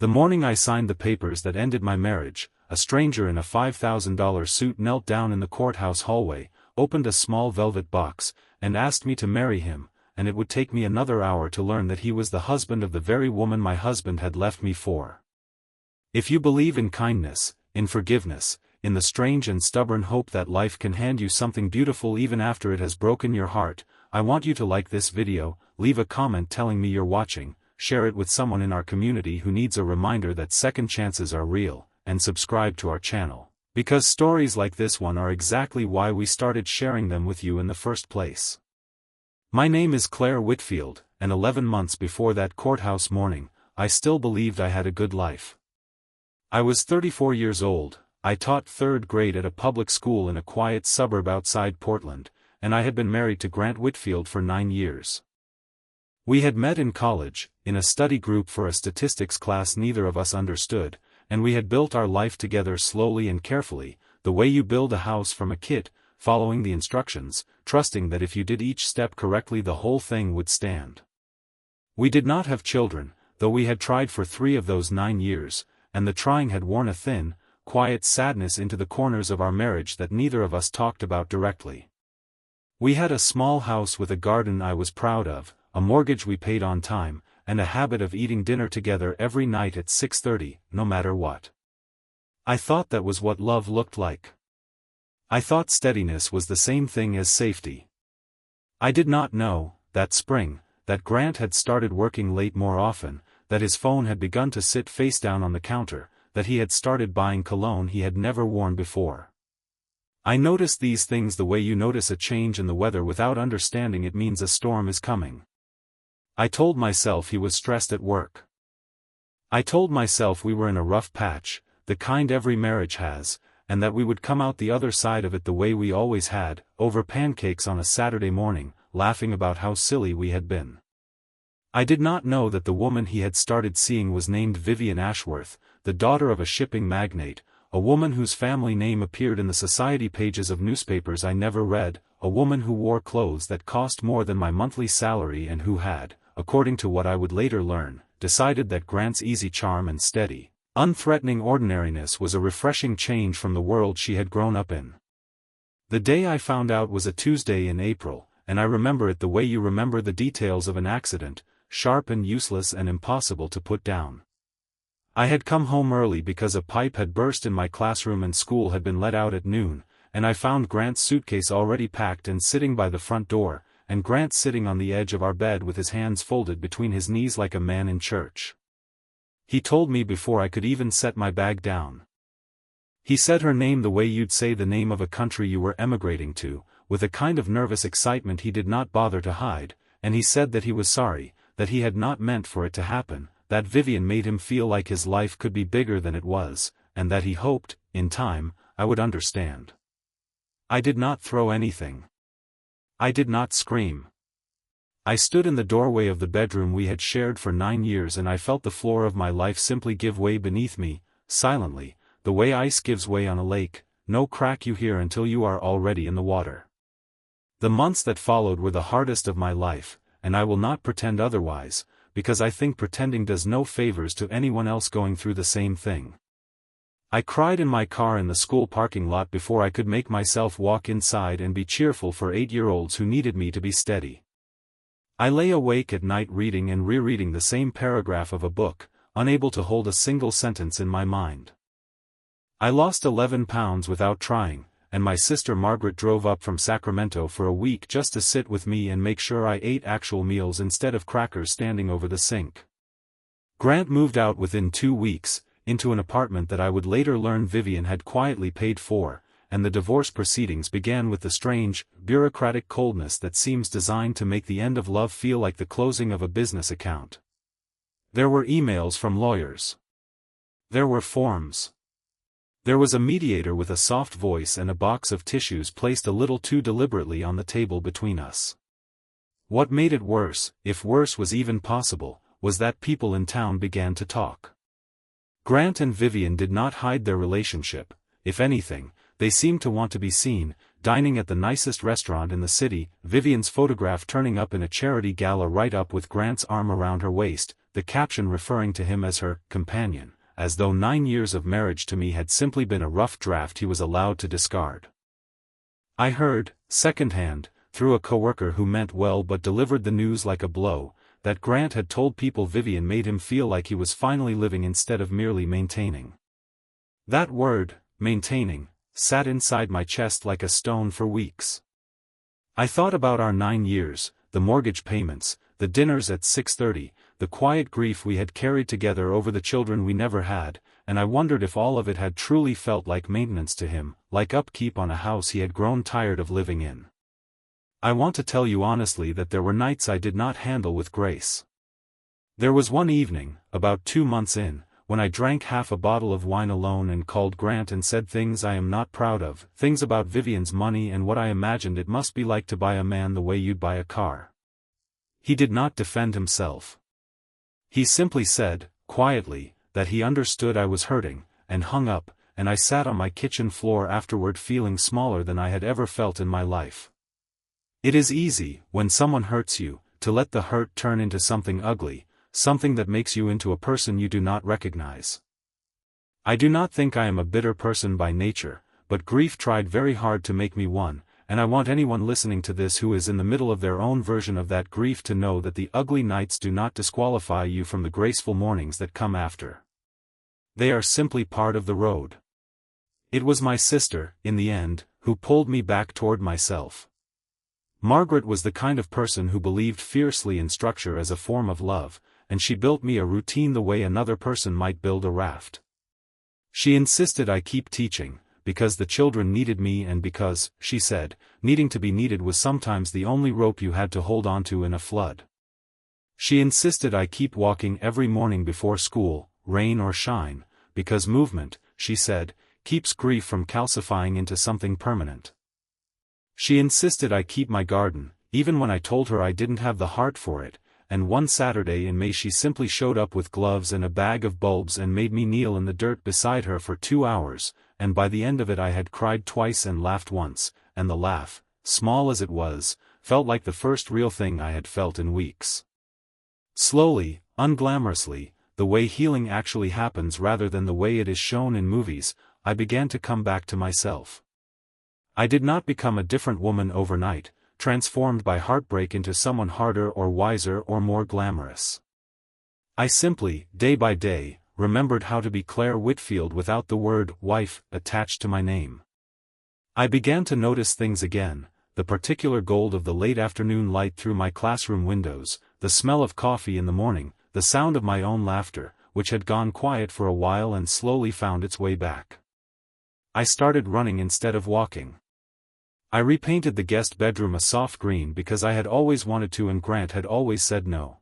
The morning I signed the papers that ended my marriage, a stranger in a $5,000 suit knelt down in the courthouse hallway, opened a small velvet box, and asked me to marry him, and it would take me another hour to learn that he was the husband of the very woman my husband had left me for. If you believe in kindness, in forgiveness, in the strange and stubborn hope that life can hand you something beautiful even after it has broken your heart, I want you to like this video, leave a comment telling me you're watching, share it with someone in our community who needs a reminder that second chances are real, and subscribe to our channel, because stories like this one are exactly why we started sharing them with you in the first place. My name is Claire Whitfield, and 11 months before that courthouse morning, I still believed I had a good life. I was 34 years old, I taught 3rd grade at a public school in a quiet suburb outside Portland, and I had been married to Grant Whitfield for 9 years. We had met in college, in a study group for a statistics class neither of us understood, and we had built our life together slowly and carefully, the way you build a house from a kit, following the instructions, trusting that if you did each step correctly the whole thing would stand. We did not have children, though we had tried for 3 of those 9 years, and the trying had worn a thin, quiet sadness into the corners of our marriage that neither of us talked about directly. We had a small house with a garden I was proud of, a mortgage we paid on time, and a habit of eating dinner together every night at 6:30, no matter what. I thought that was what love looked like. I thought steadiness was the same thing as safety. I did not know, that spring, that Grant had started working late more often, that his phone had begun to sit face down on the counter, that he had started buying cologne he had never worn before. I noticed these things the way you notice a change in the weather without understanding it means a storm is coming. I told myself he was stressed at work. I told myself we were in a rough patch, the kind every marriage has, and that we would come out the other side of it the way we always had, over pancakes on a Saturday morning, laughing about how silly we had been. I did not know that the woman he had started seeing was named Vivian Ashworth, the daughter of a shipping magnate, a woman whose family name appeared in the society pages of newspapers I never read, a woman who wore clothes that cost more than my monthly salary and who had, according to what I would later learn, decided that Grant's easy charm and steady, unthreatening ordinariness was a refreshing change from the world she had grown up in. The day I found out was a Tuesday in April, and I remember it the way you remember the details of an accident, sharp and useless and impossible to put down. I had come home early because a pipe had burst in my classroom and school had been let out at noon, and I found Grant's suitcase already packed and sitting by the front door, and Grant sitting on the edge of our bed with his hands folded between his knees like a man in church. He told me before I could even set my bag down. He said her name the way you'd say the name of a country you were emigrating to, with a kind of nervous excitement he did not bother to hide, and he said that he was sorry, that he had not meant for it to happen, that Vivian made him feel like his life could be bigger than it was, and that he hoped, in time, I would understand. I did not throw anything. I did not scream. I stood in the doorway of the bedroom we had shared for 9 years and I felt the floor of my life simply give way beneath me, silently, the way ice gives way on a lake, no crack you hear until you are already in the water. The months that followed were the hardest of my life, and I will not pretend otherwise, because I think pretending does no favors to anyone else going through the same thing. I cried in my car in the school parking lot before I could make myself walk inside and be cheerful for 8-year-olds who needed me to be steady. I lay awake at night reading and rereading the same paragraph of a book, unable to hold a single sentence in my mind. I lost 11 pounds without trying, and my sister Margaret drove up from Sacramento for a week just to sit with me and make sure I ate actual meals instead of crackers standing over the sink. Grant moved out within 2 weeks, into an apartment that I would later learn Vivian had quietly paid for, and the divorce proceedings began with the strange, bureaucratic coldness that seems designed to make the end of love feel like the closing of a business account. There were emails from lawyers. There were forms. There was a mediator with a soft voice and a box of tissues placed a little too deliberately on the table between us. What made it worse, if worse was even possible, was that people in town began to talk. Grant and Vivian did not hide their relationship, if anything, they seemed to want to be seen, dining at the nicest restaurant in the city, Vivian's photograph turning up in a charity gala right up with Grant's arm around her waist, the caption referring to him as her companion, as though 9 years of marriage to me had simply been a rough draft he was allowed to discard. I heard, secondhand, through a coworker who meant well but delivered the news like a blow, that Grant had told people Vivian made him feel like he was finally living instead of merely maintaining. That word, maintaining, sat inside my chest like a stone for weeks. I thought about our 9 years, the mortgage payments, the dinners at 6:30, the quiet grief we had carried together over the children we never had, and I wondered if all of it had truly felt like maintenance to him, like upkeep on a house he had grown tired of living in. I want to tell you honestly that there were nights I did not handle with grace. There was one evening, about 2 months in, when I drank half a bottle of wine alone and called Grant and said things I am not proud of, things about Vivian's money and what I imagined it must be like to buy a man the way you'd buy a car. He did not defend himself. He simply said, quietly, that he understood I was hurting, and hung up, and I sat on my kitchen floor afterward feeling smaller than I had ever felt in my life. It is easy, when someone hurts you, to let the hurt turn into something ugly, something that makes you into a person you do not recognize. I do not think I am a bitter person by nature, but grief tried very hard to make me one, and I want anyone listening to this who is in the middle of their own version of that grief to know that the ugly nights do not disqualify you from the graceful mornings that come after. They are simply part of the road. It was my sister, in the end, who pulled me back toward myself. Margaret was the kind of person who believed fiercely in structure as a form of love, and she built me a routine the way another person might build a raft. She insisted I keep teaching, because the children needed me and because, she said, needing to be needed was sometimes the only rope you had to hold onto in a flood. She insisted I keep walking every morning before school, rain or shine, because movement, she said, keeps grief from calcifying into something permanent. She insisted I keep my garden, even when I told her I didn't have the heart for it, and one Saturday in May she simply showed up with gloves and a bag of bulbs and made me kneel in the dirt beside her for 2 hours, and by the end of it I had cried twice and laughed once, and the laugh, small as it was, felt like the first real thing I had felt in weeks. Slowly, unglamorously, the way healing actually happens rather than the way it is shown in movies, I began to come back to myself. I did not become a different woman overnight, transformed by heartbreak into someone harder or wiser or more glamorous. I simply, day by day, remembered how to be Claire Whitfield without the word wife attached to my name. I began to notice things again, the particular gold of the late afternoon light through my classroom windows, the smell of coffee in the morning, the sound of my own laughter, which had gone quiet for a while and slowly found its way back. I started running instead of walking. I repainted the guest bedroom a soft green because I had always wanted to and Grant had always said no.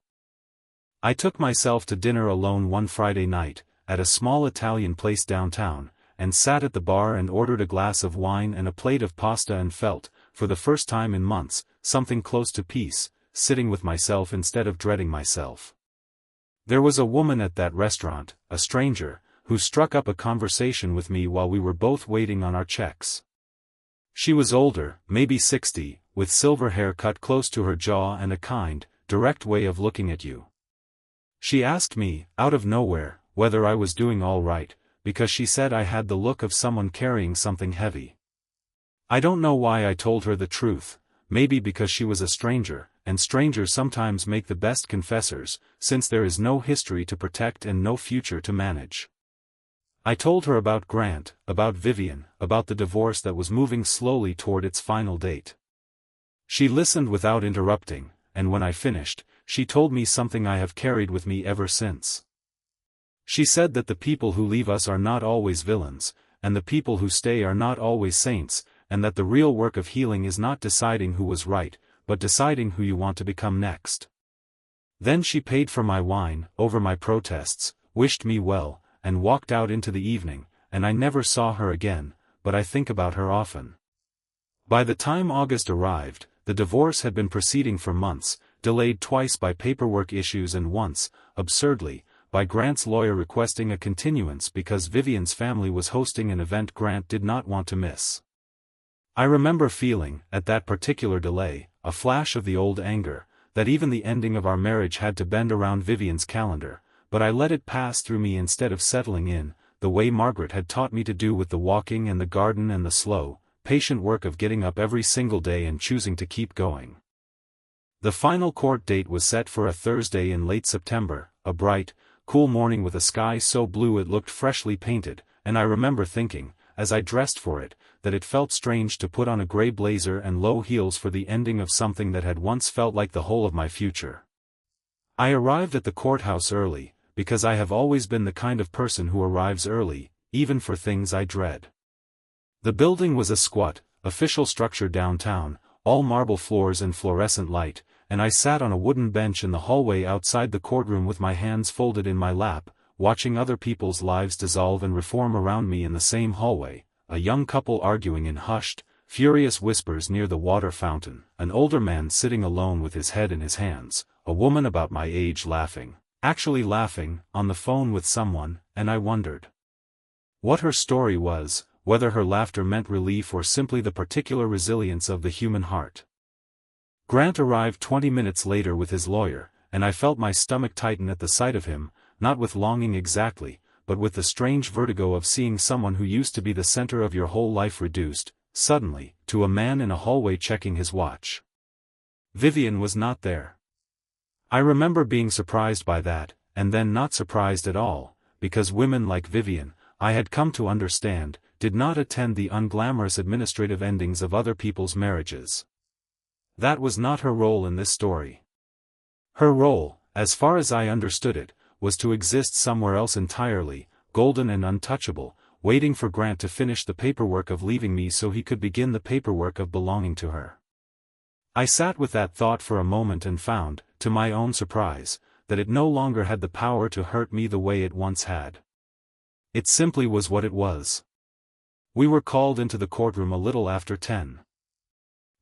I took myself to dinner alone one Friday night, at a small Italian place downtown, and sat at the bar and ordered a glass of wine and a plate of pasta and felt, for the first time in months, something close to peace, sitting with myself instead of dreading myself. There was a woman at that restaurant, a stranger, who struck up a conversation with me while we were both waiting on our checks. She was older, maybe 60, with silver hair cut close to her jaw and a kind, direct way of looking at you. She asked me, out of nowhere, whether I was doing all right, because she said I had the look of someone carrying something heavy. I don't know why I told her the truth, maybe because she was a stranger, and strangers sometimes make the best confessors, since there is no history to protect and no future to manage. I told her about Grant, about Vivian, about the divorce that was moving slowly toward its final date. She listened without interrupting, and when I finished, she told me something I have carried with me ever since. She said that the people who leave us are not always villains, and the people who stay are not always saints, and that the real work of healing is not deciding who was right, but deciding who you want to become next. Then she paid for my wine, over my protests, wished me well, and walked out into the evening, and I never saw her again, but I think about her often. By the time August arrived, the divorce had been proceeding for months, delayed twice by paperwork issues and once, absurdly, by Grant's lawyer requesting a continuance because Vivian's family was hosting an event Grant did not want to miss. I remember feeling, at that particular delay, a flash of the old anger, that even the ending of our marriage had to bend around Vivian's calendar, but I let it pass through me instead of settling in, the way Margaret had taught me to do with the walking and the garden and the slow, patient work of getting up every single day and choosing to keep going. The final court date was set for a Thursday in late September, a bright, cool morning with a sky so blue it looked freshly painted, and I remember thinking, as I dressed for it, that it felt strange to put on a gray blazer and low heels for the ending of something that had once felt like the whole of my future. I arrived at the courthouse early, because I have always been the kind of person who arrives early, even for things I dread. The building was a squat, official structure downtown, all marble floors and fluorescent light, and I sat on a wooden bench in the hallway outside the courtroom with my hands folded in my lap, watching other people's lives dissolve and reform around me in the same hallway, a young couple arguing in hushed, furious whispers near the water fountain, an older man sitting alone with his head in his hands, a woman about my age actually laughing, on the phone with someone, and I wondered what her story was, whether her laughter meant relief or simply the particular resilience of the human heart. Grant arrived 20 minutes later with his lawyer, and I felt my stomach tighten at the sight of him, not with longing exactly, but with the strange vertigo of seeing someone who used to be the center of your whole life reduced, suddenly, to a man in a hallway checking his watch. Vivian was not there. I remember being surprised by that, and then not surprised at all, because women like Vivian, I had come to understand, did not attend the unglamorous administrative endings of other people's marriages. That was not her role in this story. Her role, as far as I understood it, was to exist somewhere else entirely, golden and untouchable, waiting for Grant to finish the paperwork of leaving me so he could begin the paperwork of belonging to her. I sat with that thought for a moment and found, to my own surprise, that it no longer had the power to hurt me the way it once had. It simply was what it was. We were called into the courtroom a little after 10.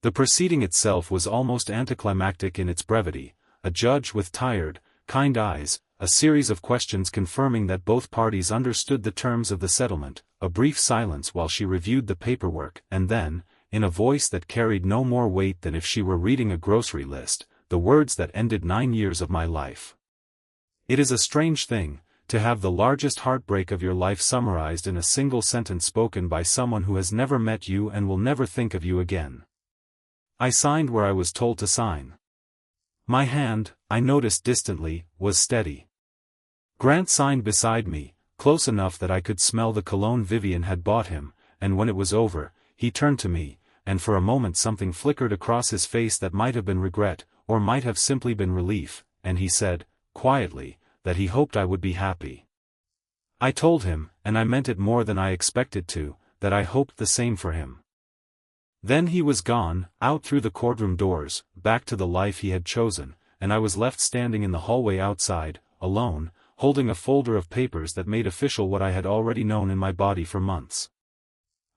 The proceeding itself was almost anticlimactic in its brevity, a judge with tired, kind eyes, a series of questions confirming that both parties understood the terms of the settlement, a brief silence while she reviewed the paperwork, and then, in a voice that carried no more weight than if she were reading a grocery list, the words that ended 9 years of my life. It is a strange thing, to have the largest heartbreak of your life summarized in a single sentence spoken by someone who has never met you and will never think of you again. I signed where I was told to sign. My hand, I noticed distantly, was steady. Grant signed beside me, close enough that I could smell the cologne Vivian had bought him, and when it was over, he turned to me, and for a moment something flickered across his face that might have been regret, or might have simply been relief, and he said, quietly, that he hoped I would be happy. I told him, and I meant it more than I expected to, that I hoped the same for him. Then he was gone, out through the courtroom doors, back to the life he had chosen, and I was left standing in the hallway outside, alone, holding a folder of papers that made official what I had already known in my body for months.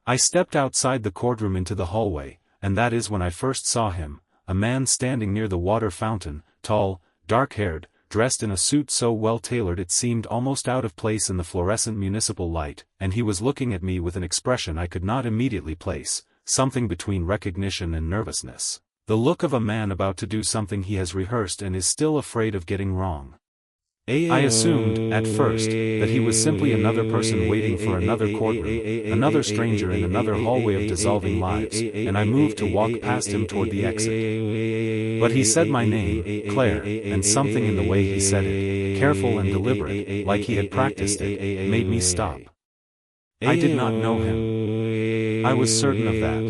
I stepped outside the courtroom into the hallway, and that is when I first saw him, a man standing near the water fountain, tall, dark-haired, dressed in a suit so well-tailored it seemed almost out of place in the fluorescent municipal light, and he was looking at me with an expression I could not immediately place, something between recognition and nervousness, the look of a man about to do something he has rehearsed and is still afraid of getting wrong. I assumed, at first, that he was simply another person waiting for another courtroom, another stranger in another hallway of dissolving lives, and I moved to walk past him toward the exit. But he said my name, Claire, and something in the way he said it, careful and deliberate, like he had practiced it, made me stop. I did not know him. I was certain of that.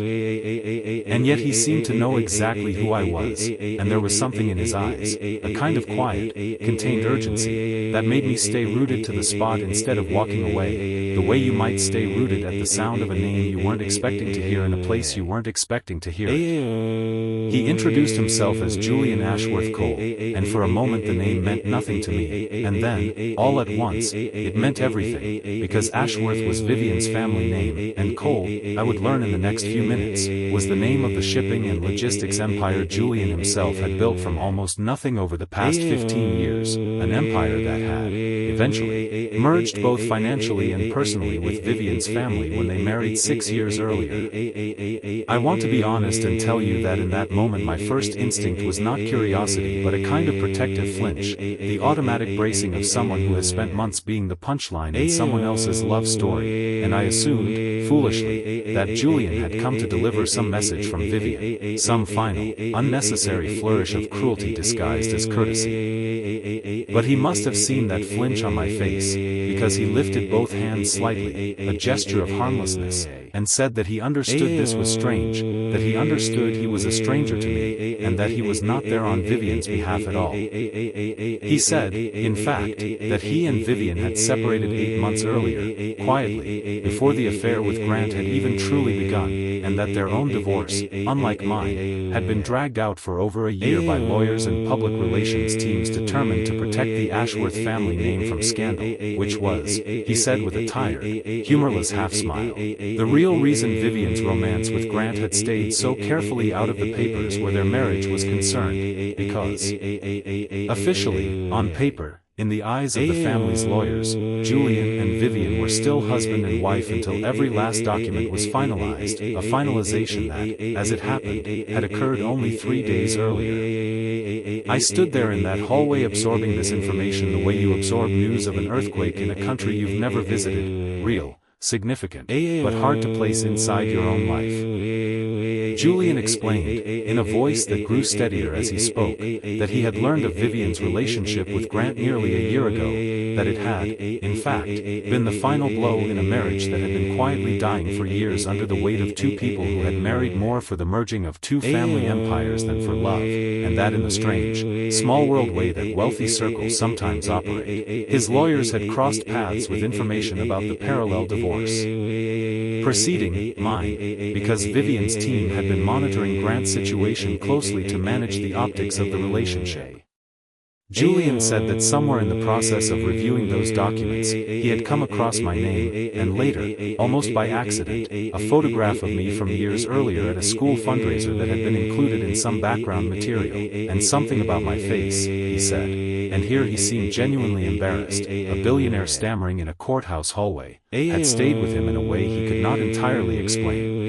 And yet he seemed to know exactly who I was, and there was something in his eyes, a kind of quiet, contained urgency, that made me stay rooted to the spot instead of walking away, the way you might stay rooted at the sound of a name you weren't expecting to hear in a place you weren't expecting to hear it. He introduced himself as Julian Ashworth Cole, and for a moment the name meant nothing to me, and then, all at once, it meant everything, because Ashworth was Vivian's family name, and Cole, I would learn in the next few minutes, was the name of the shipping and logistics empire Julian himself had built from almost nothing over the past 15 years, an empire that had, eventually, merged both financially and personally with Vivian's family when they married 6 years earlier. I want to be honest and tell you that in that moment my first instinct was not curiosity but a kind of protective flinch, the automatic bracing of someone who has spent months being the punchline in someone else's love story, and I assumed, foolishly, that Julian had come to deliver some message from Vivian, some final, unnecessary flourish of cruelty disguised as courtesy. But he must have seen that flinch on my face, because he lifted both hands slightly, a gesture of harmlessness, and said that he understood this was strange, that he understood he was a stranger to me, and that he was not there on Vivian's behalf at all. He said, in fact, that he and Vivian had separated 8 months earlier, quietly, before the affair with Grant had even truly begun, and that their own divorce, unlike mine, had been dragged out for over a year by lawyers and public relations teams determined to protect the Ashworth family name from scandal, which was, he said with a tired, humorless half-smile, the real reason Vivian's romance with Grant had stayed so carefully out of the papers where their marriage was concerned, because, officially, on paper, in the eyes of the family's lawyers, Julian and Vivian were still husband and wife until every last document was finalized, a finalization that, as it happened, had occurred only 3 days earlier. I stood there in that hallway absorbing this information the way you absorb news of an earthquake in a country you've never visited, real, significant, but hard to place inside your own life. Julian explained, in a voice that grew steadier as he spoke, that he had learned of Vivian's relationship with Grant nearly a year ago, that it had, in fact, been the final blow in a marriage that had been quietly dying for years under the weight of two people who had married more for the merging of two family empires than for love, and that in the strange, small-world way that wealthy circles sometimes operate, his lawyers had crossed paths with information about the parallel divorce proceeding, mine, because Vivian's team had been monitoring Grant's situation closely to manage the optics of the relationship. Julian said that somewhere in the process of reviewing those documents, he had come across my name, and later, almost by accident, a photograph of me from years earlier at a school fundraiser that had been included in some background material, and something about my face, he said. And here he seemed genuinely embarrassed, a billionaire stammering in a courthouse hallway, had stayed with him in a way he could not entirely explain.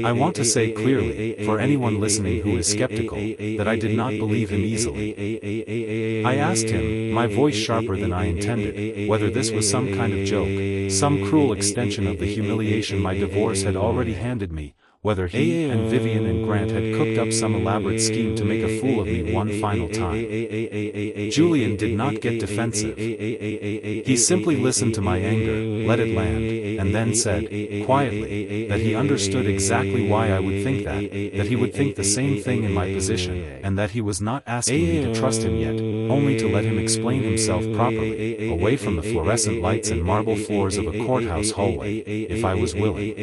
I want to say clearly, for anyone listening who is skeptical, that I did not believe him easily. I asked him, my voice sharper than I intended, whether this was some kind of joke, some cruel extension of the humiliation my divorce had already handed me, whether he and Vivian and Grant had cooked up some elaborate scheme to make a fool of me one final time. Julian did not get defensive. He simply listened to my anger, let it land, and then said, quietly, that he understood exactly why I would think that he would think the same thing in my position, and that he was not asking me to trust him yet, only to let him explain himself properly, away from the fluorescent lights and marble floors of a courthouse hallway, if I was willing.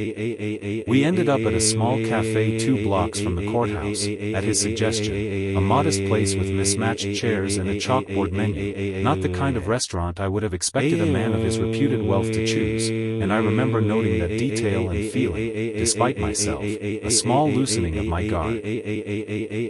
We ended up at a small cafe 2 blocks from the courthouse, at his suggestion, a modest place with mismatched chairs and a chalkboard menu, not the kind of restaurant I would have expected a man of his reputed wealth to choose, and I remember noting that detail and feeling, despite myself, a small loosening of my guard.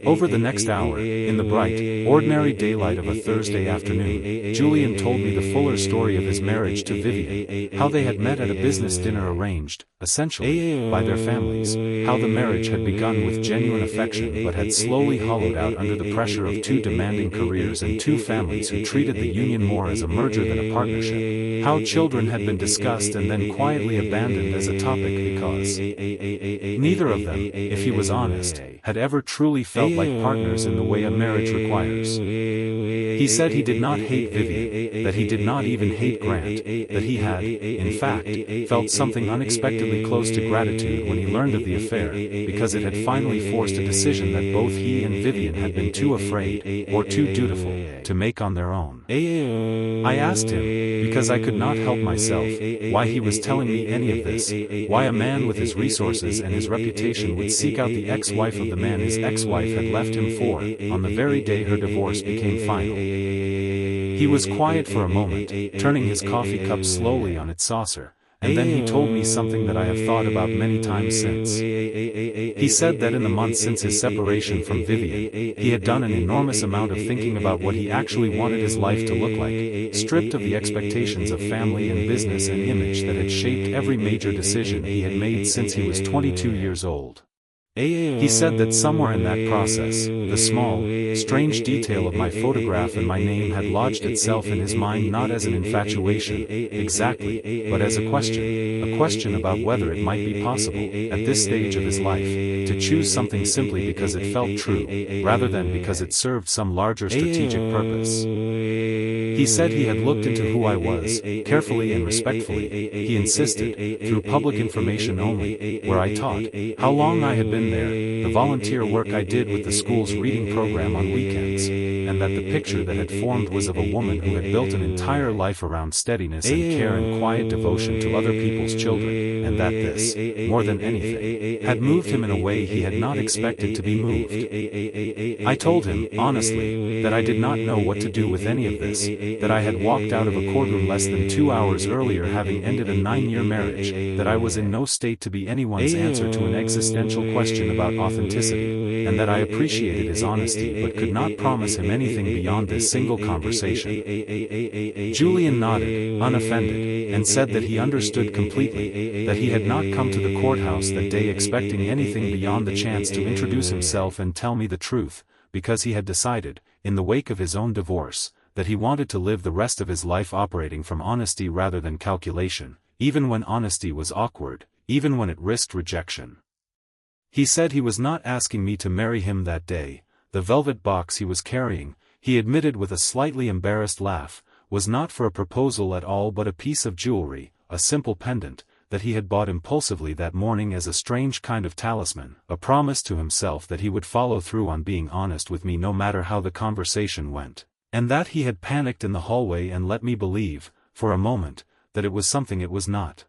Over the next hour, in the bright, ordinary daylight of a Thursday afternoon, Julian told me the fuller story of his marriage to Vivian, how they had met at a business dinner arranged, essentially, by their families, how the marriage had begun with genuine affection but had slowly hollowed out under the pressure of 2 demanding careers and 2 families who treated the union more as a merger than a partnership, how children had been discussed and then quietly abandoned as a topic because neither of them, if he was honest, had ever truly felt like partners in the way a marriage requires. He said he did not hate Vivian, that he did not even hate Grant, that he had, in fact, felt something unexpectedly close to gratitude when he learned of the affair, because it had finally forced a decision that both he and Vivian had been too afraid, or too dutiful, to make on their own. I asked him, because I could not help myself, why he was telling me any of this, why a man with his resources and his reputation would seek out the ex-wife of the man his ex-wife had left him for, on the very day her divorce became final. He was quiet for a moment, turning his coffee cup slowly on its saucer, and then he told me something that I have thought about many times since. He said that in the months since his separation from Vivian, he had done an enormous amount of thinking about what he actually wanted his life to look like, stripped of the expectations of family and business and image that had shaped every major decision he had made since he was 22 years old. He said that somewhere in that process, the small, strange detail of my photograph and my name had lodged itself in his mind not as an infatuation, exactly, but as a question about whether it might be possible, at this stage of his life, to choose something simply because it felt true, rather than because it served some larger strategic purpose. He said he had looked into who I was, carefully and respectfully, he insisted, through public information only, where I taught, how long I had been there, the volunteer work I did with the school's reading program on weekends, and that the picture that had formed was of a woman who had built an entire life around steadiness and care and quiet devotion to other people's children, and that this, more than anything, had moved him in a way he had not expected to be moved. I told him, honestly, that I did not know what to do with any of this, that I had walked out of a courtroom less than 2 hours earlier having ended a 9-year marriage, that I was in no state to be anyone's answer to an existential question about authenticity, and that I appreciated his honesty but could not promise him anything beyond this single conversation. Julian nodded, unoffended, and said that he understood completely, that he had not come to the courthouse that day expecting anything beyond the chance to introduce himself and tell me the truth, because he had decided, in the wake of his own divorce, that he wanted to live the rest of his life operating from honesty rather than calculation, even when honesty was awkward, even when it risked rejection. He said he was not asking me to marry him that day. The velvet box he was carrying, he admitted with a slightly embarrassed laugh, was not for a proposal at all but a piece of jewelry, a simple pendant, that he had bought impulsively that morning as a strange kind of talisman, a promise to himself that he would follow through on being honest with me no matter how the conversation went, and that he had panicked in the hallway and let me believe, for a moment, that it was something it was not.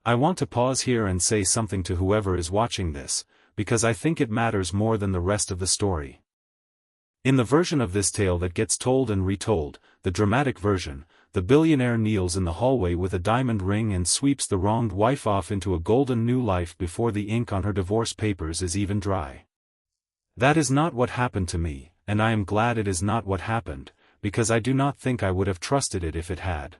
I want to pause here and say something to whoever is watching this, because I think it matters more than the rest of the story. In the version of this tale that gets told and retold, the dramatic version, the billionaire kneels in the hallway with a diamond ring and sweeps the wronged wife off into a golden new life before the ink on her divorce papers is even dry. That is not what happened to me, and I am glad it is not what happened, because I do not think I would have trusted it if it had.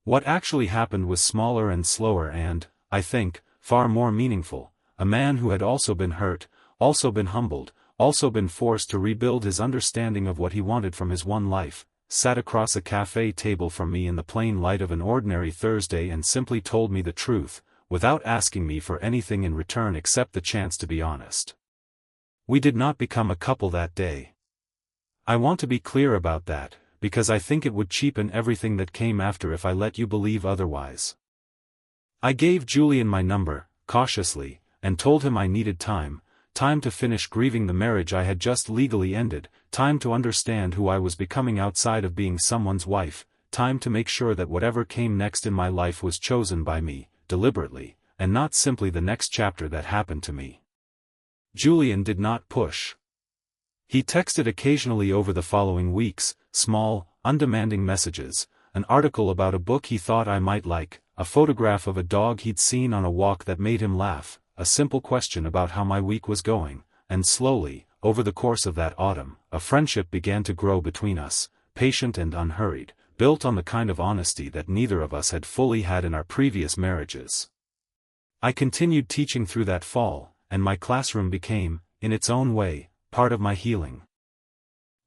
What actually happened was smaller and slower and, I think, far more meaningful. A man who had also been hurt, also been humbled, also been forced to rebuild his understanding of what he wanted from his one life, sat across a cafe table from me in the plain light of an ordinary Thursday and simply told me the truth, without asking me for anything in return except the chance to be honest. We did not become a couple that day. I want to be clear about that, because I think it would cheapen everything that came after if I let you believe otherwise. I gave Julian my number, cautiously, and told him I needed time to finish grieving the marriage I had just legally ended, time to understand who I was becoming outside of being someone's wife, time to make sure that whatever came next in my life was chosen by me, deliberately, and not simply the next chapter that happened to me. Julian did not push. He texted occasionally over the following weeks, small, undemanding messages, an article about a book he thought I might like, a photograph of a dog he'd seen on a walk that made him laugh, a simple question about how my week was going, and slowly, over the course of that autumn, a friendship began to grow between us, patient and unhurried, built on the kind of honesty that neither of us had fully had in our previous marriages. I continued teaching through that fall, and my classroom became, in its own way, part of my healing.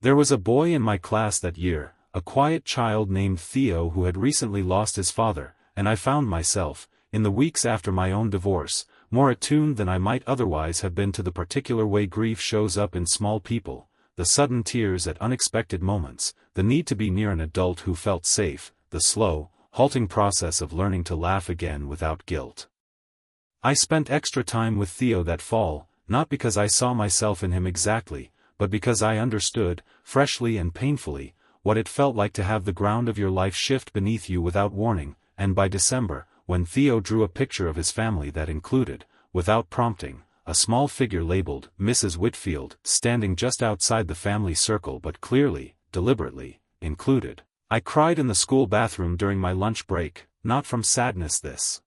There was a boy in my class that year, a quiet child named Theo who had recently lost his father, and I found myself, in the weeks after my own divorce, more attuned than I might otherwise have been to the particular way grief shows up in small people, the sudden tears at unexpected moments, the need to be near an adult who felt safe, the slow, halting process of learning to laugh again without guilt. I spent extra time with Theo that fall, not because I saw myself in him exactly, but because I understood, freshly and painfully, what it felt like to have the ground of your life shift beneath you without warning, and by December, when Theo drew a picture of his family that included, without prompting, a small figure labeled Mrs. Whitfield standing just outside the family circle but clearly, deliberately, included, I cried in the school bathroom during my lunch break, not from sadness this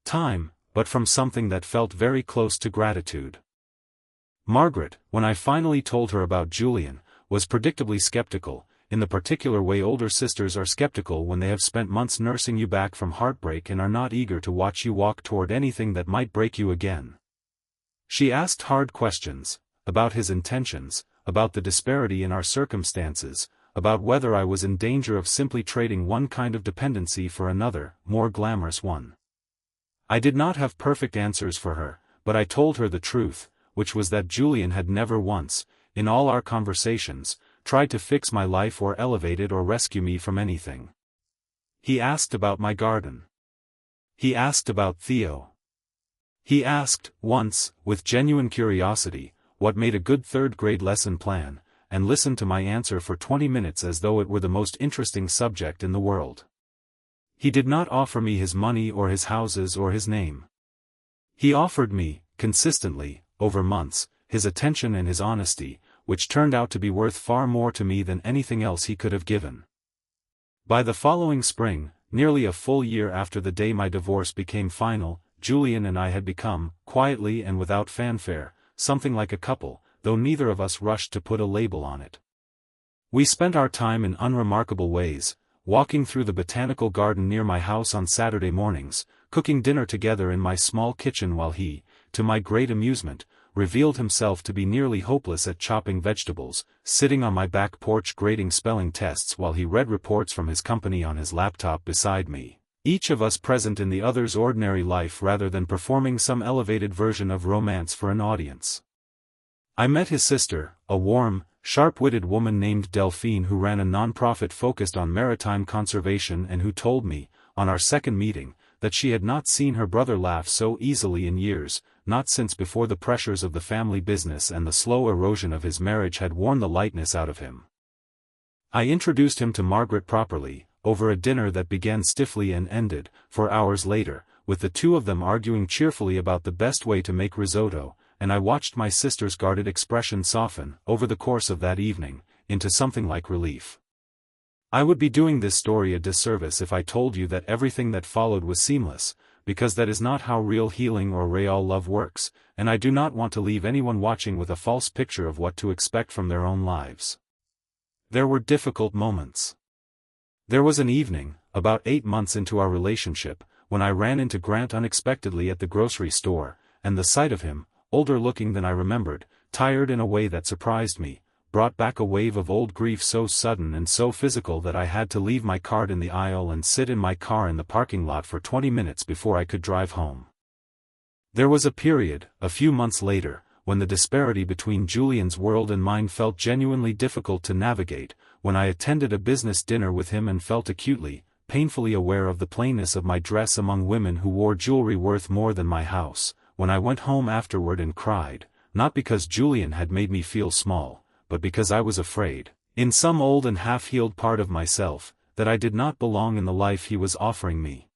time, but from something that felt very close to gratitude. Margaret, when I finally told her about Julian, was predictably skeptical, in the particular way older sisters are skeptical when they have spent months nursing you back from heartbreak and are not eager to watch you walk toward anything that might break you again. She asked hard questions, about his intentions, about the disparity in our circumstances, about whether I was in danger of simply trading one kind of dependency for another, more glamorous one. I did not have perfect answers for her, but I told her the truth, which was that Julian had never once, in all our conversations, tried to fix my life or elevate it or rescue me from anything. He asked about my garden. He asked about Theo. He asked, once, with genuine curiosity, what made a good third-grade lesson plan, and listened to my answer for 20 minutes as though it were the most interesting subject in the world. He did not offer me his money or his houses or his name. He offered me, consistently, over months, his attention and his honesty, which turned out to be worth far more to me than anything else he could have given. By the following spring, nearly a full year after the day my divorce became final, Julian and I had become, quietly and without fanfare, something like a couple, though neither of us rushed to put a label on it. We spent our time in unremarkable ways, walking through the botanical garden near my house on Saturday mornings, cooking dinner together in my small kitchen while he, to my great amusement, revealed himself to be nearly hopeless at chopping vegetables, sitting on my back porch grading spelling tests while he read reports from his company on his laptop beside me, each of us present in the other's ordinary life rather than performing some elevated version of romance for an audience. I met his sister, a warm, sharp-witted woman named Delphine who ran a nonprofit focused on maritime conservation and who told me, on our second meeting, that she had not seen her brother laugh so easily in years, not since before the pressures of the family business and the slow erosion of his marriage had worn the lightness out of him. I introduced him to Margaret properly, over a dinner that began stiffly and ended, for hours later, with the two of them arguing cheerfully about the best way to make risotto, and I watched my sister's guarded expression soften, over the course of that evening, into something like relief. I would be doing this story a disservice if I told you that everything that followed was seamless, because that is not how real healing or real love works, and I do not want to leave anyone watching with a false picture of what to expect from their own lives. There were difficult moments. There was an evening, about 8 months into our relationship, when I ran into Grant unexpectedly at the grocery store, and the sight of him, older looking than I remembered, tired in a way that surprised me, brought back a wave of old grief so sudden and so physical that I had to leave my cart in the aisle and sit in my car in the parking lot for 20 minutes before I could drive home. There was a period, a few months later, when the disparity between Julian's world and mine felt genuinely difficult to navigate, when I attended a business dinner with him and felt acutely, painfully aware of the plainness of my dress among women who wore jewelry worth more than my house, when I went home afterward and cried, not because Julian had made me feel small, but because I was afraid, in some old and half-healed part of myself, that I did not belong in the life he was offering me.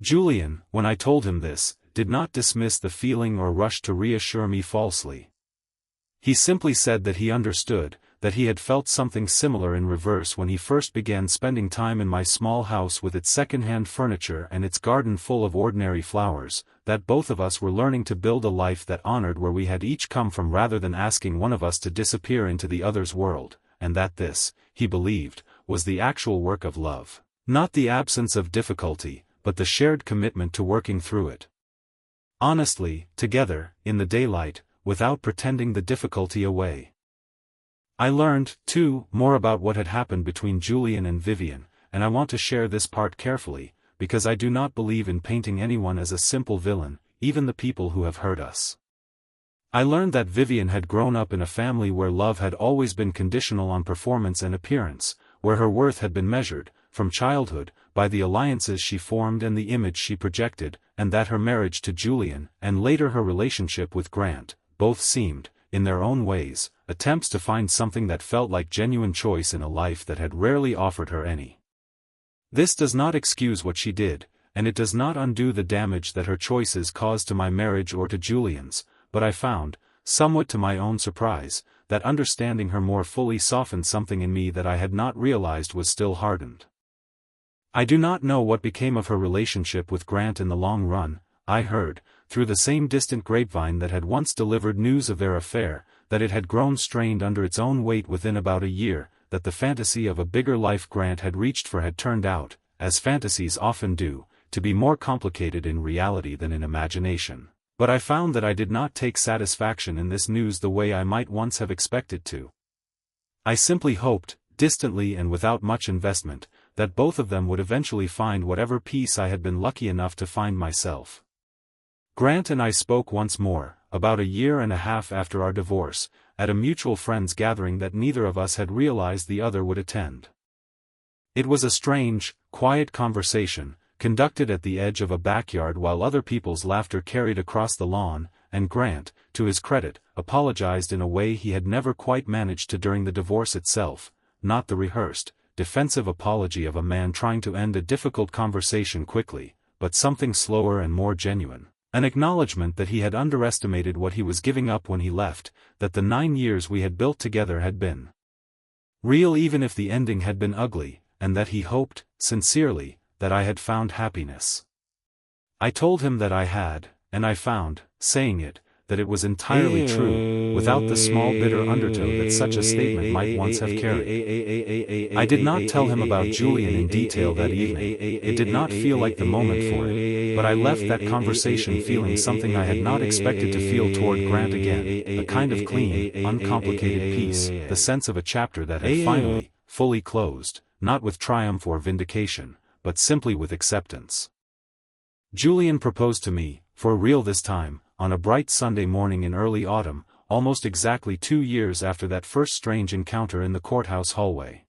Julian, when I told him this, did not dismiss the feeling or rush to reassure me falsely. He simply said that he understood, that he had felt something similar in reverse when he first began spending time in my small house with its second-hand furniture and its garden full of ordinary flowers, that both of us were learning to build a life that honored where we had each come from rather than asking one of us to disappear into the other's world, and that this, he believed, was the actual work of love, not the absence of difficulty, but the shared commitment to working through it. Honestly, together, in the daylight, without pretending the difficulty away. I learned, too, more about what had happened between Julian and Vivian, and I want to share this part carefully, because I do not believe in painting anyone as a simple villain, even the people who have hurt us. I learned that Vivian had grown up in a family where love had always been conditional on performance and appearance, where her worth had been measured, from childhood, by the alliances she formed and the image she projected, and that her marriage to Julian, and later her relationship with Grant, both seemed, in their own ways, attempts to find something that felt like genuine choice in a life that had rarely offered her any. This does not excuse what she did, and it does not undo the damage that her choices caused to my marriage or to Julian's, but I found, somewhat to my own surprise, that understanding her more fully softened something in me that I had not realized was still hardened. I do not know what became of her relationship with Grant in the long run. I heard, through the same distant grapevine that had once delivered news of their affair, that it had grown strained under its own weight within about a year, that the fantasy of a bigger life Grant had reached for had turned out, as fantasies often do, to be more complicated in reality than in imagination. But I found that I did not take satisfaction in this news the way I might once have expected to. I simply hoped, distantly and without much investment, that both of them would eventually find whatever peace I had been lucky enough to find myself. Grant and I spoke once more, about a year and a half after our divorce, at a mutual friends gathering that neither of us had realized the other would attend. It was a strange, quiet conversation, conducted at the edge of a backyard while other people's laughter carried across the lawn, and Grant, to his credit, apologized in a way he had never quite managed to during the divorce itself, not the rehearsed, defensive apology of a man trying to end a difficult conversation quickly, but something slower and more genuine. An acknowledgement that he had underestimated what he was giving up when he left, that the 9 years we had built together had been real even if the ending had been ugly, and that he hoped, sincerely, that I had found happiness. I told him that I had, and I found, saying it, that it was entirely true, without the small bitter undertow that such a statement might once have carried. I did not tell him about Julian in detail that evening. It did not feel like the moment for it, but I left that conversation feeling something I had not expected to feel toward Grant again, a kind of clean, uncomplicated peace, the sense of a chapter that had finally, fully closed, not with triumph or vindication, but simply with acceptance. Julian proposed to me, for real this time, on a bright Sunday morning in early autumn, almost exactly 2 years after that first strange encounter in the courthouse hallway.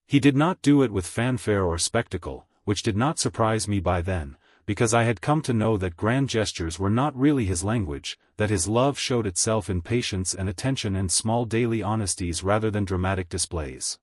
He did not do it with fanfare or spectacle, which did not surprise me by then, because I had come to know that grand gestures were not really his language, that his love showed itself in patience and attention and small daily honesties rather than dramatic displays.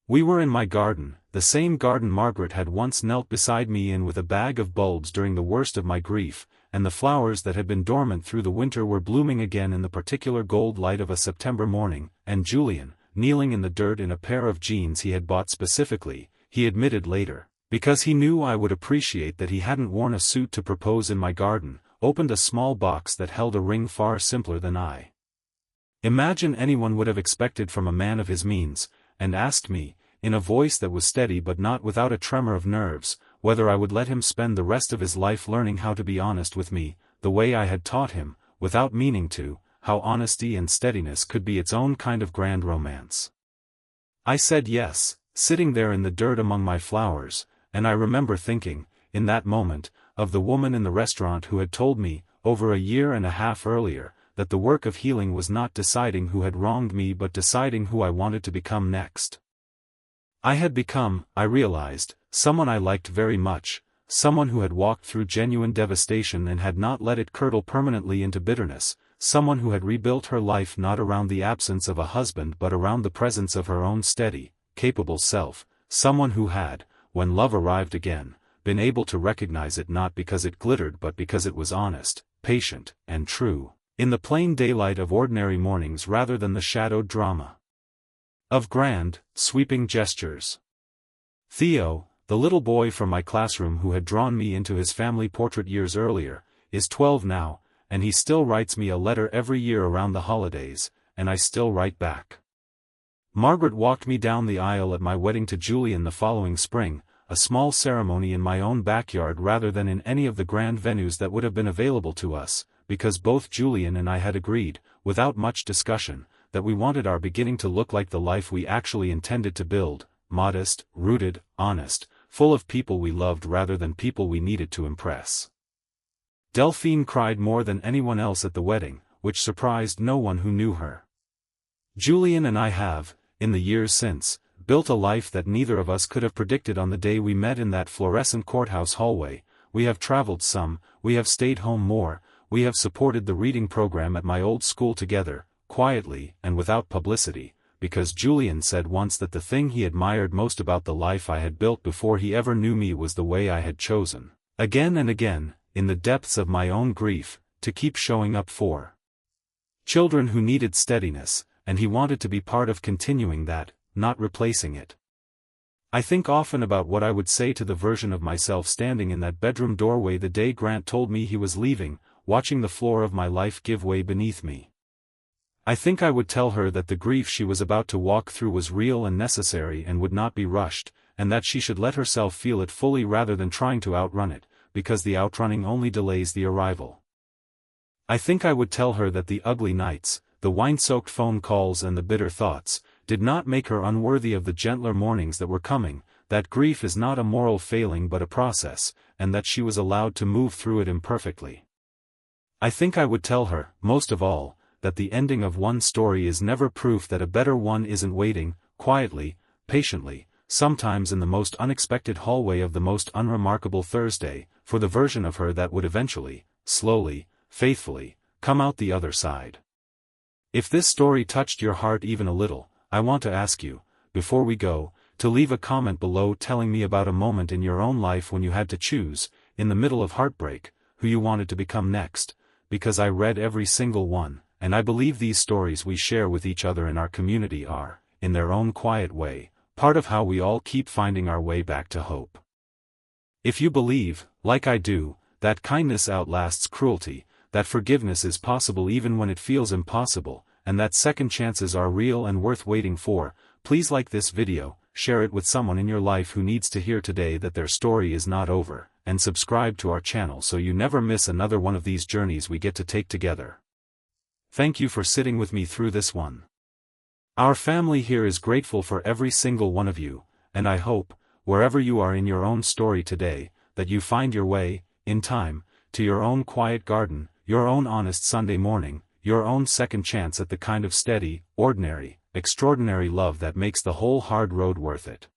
We were in my garden, the same garden Margaret had once knelt beside me in with a bag of bulbs during the worst of my grief, and the flowers that had been dormant through the winter were blooming again in the particular gold light of a September morning, and Julian, kneeling in the dirt in a pair of jeans he had bought specifically, he admitted later, because he knew I would appreciate that he hadn't worn a suit to propose in my garden, opened a small box that held a ring far simpler than I imagine anyone would have expected from a man of his means, and asked me, in a voice that was steady but not without a tremor of nerves, whether I would let him spend the rest of his life learning how to be honest with me, the way I had taught him, without meaning to, how honesty and steadiness could be its own kind of grand romance. I said yes, sitting there in the dirt among my flowers, and I remember thinking, in that moment, of the woman in the restaurant who had told me, over a year and a half earlier, that the work of healing was not deciding who had wronged me but deciding who I wanted to become next. I had become, I realized, someone I liked very much, someone who had walked through genuine devastation and had not let it curdle permanently into bitterness, someone who had rebuilt her life not around the absence of a husband but around the presence of her own steady, capable self, someone who had, when love arrived again, been able to recognize it not because it glittered but because it was honest, patient, and true, in the plain daylight of ordinary mornings rather than the shadowed drama of grand, sweeping gestures. Theo, the little boy from my classroom who had drawn me into his family portrait years earlier, is 12 now, and he still writes me a letter every year around the holidays, and I still write back. Margaret walked me down the aisle at my wedding to Julian the following spring, a small ceremony in my own backyard rather than in any of the grand venues that would have been available to us, because both Julian and I had agreed, without much discussion, that we wanted our beginning to look like the life we actually intended to build, modest, rooted, honest, full of people we loved rather than people we needed to impress. Delphine cried more than anyone else at the wedding, which surprised no one who knew her. Julian and I have, in the years since, built a life that neither of us could have predicted on the day we met in that fluorescent courthouse hallway. We have traveled some, we have stayed home more, we have supported the reading program at my old school together, quietly and without publicity, because Julian said once that the thing he admired most about the life I had built before he ever knew me was the way I had chosen, again and again, in the depths of my own grief, to keep showing up for children who needed steadiness, and he wanted to be part of continuing that, not replacing it. I think often about what I would say to the version of myself standing in that bedroom doorway the day Grant told me he was leaving, watching the floor of my life give way beneath me. I think I would tell her that the grief she was about to walk through was real and necessary and would not be rushed, and that she should let herself feel it fully rather than trying to outrun it, because the outrunning only delays the arrival. I think I would tell her that the ugly nights, the wine-soaked phone calls and the bitter thoughts, did not make her unworthy of the gentler mornings that were coming, that grief is not a moral failing but a process, and that she was allowed to move through it imperfectly. I think I would tell her, most of all, that the ending of one story is never proof that a better one isn't waiting, quietly, patiently, sometimes in the most unexpected hallway of the most unremarkable Thursday, for the version of her that would eventually, slowly, faithfully, come out the other side. If this story touched your heart even a little, I want to ask you, before we go, to leave a comment below telling me about a moment in your own life when you had to choose, in the middle of heartbreak, who you wanted to become next, because I read every single one. And I believe these stories we share with each other in our community are, in their own quiet way, part of how we all keep finding our way back to hope. If you believe, like I do, that kindness outlasts cruelty, that forgiveness is possible even when it feels impossible, and that second chances are real and worth waiting for, please like this video, share it with someone in your life who needs to hear today that their story is not over, and subscribe to our channel so you never miss another one of these journeys we get to take together. Thank you for sitting with me through this one. Our family here is grateful for every single one of you, and I hope, wherever you are in your own story today, that you find your way, in time, to your own quiet garden, your own honest Sunday morning, your own second chance at the kind of steady, ordinary, extraordinary love that makes the whole hard road worth it.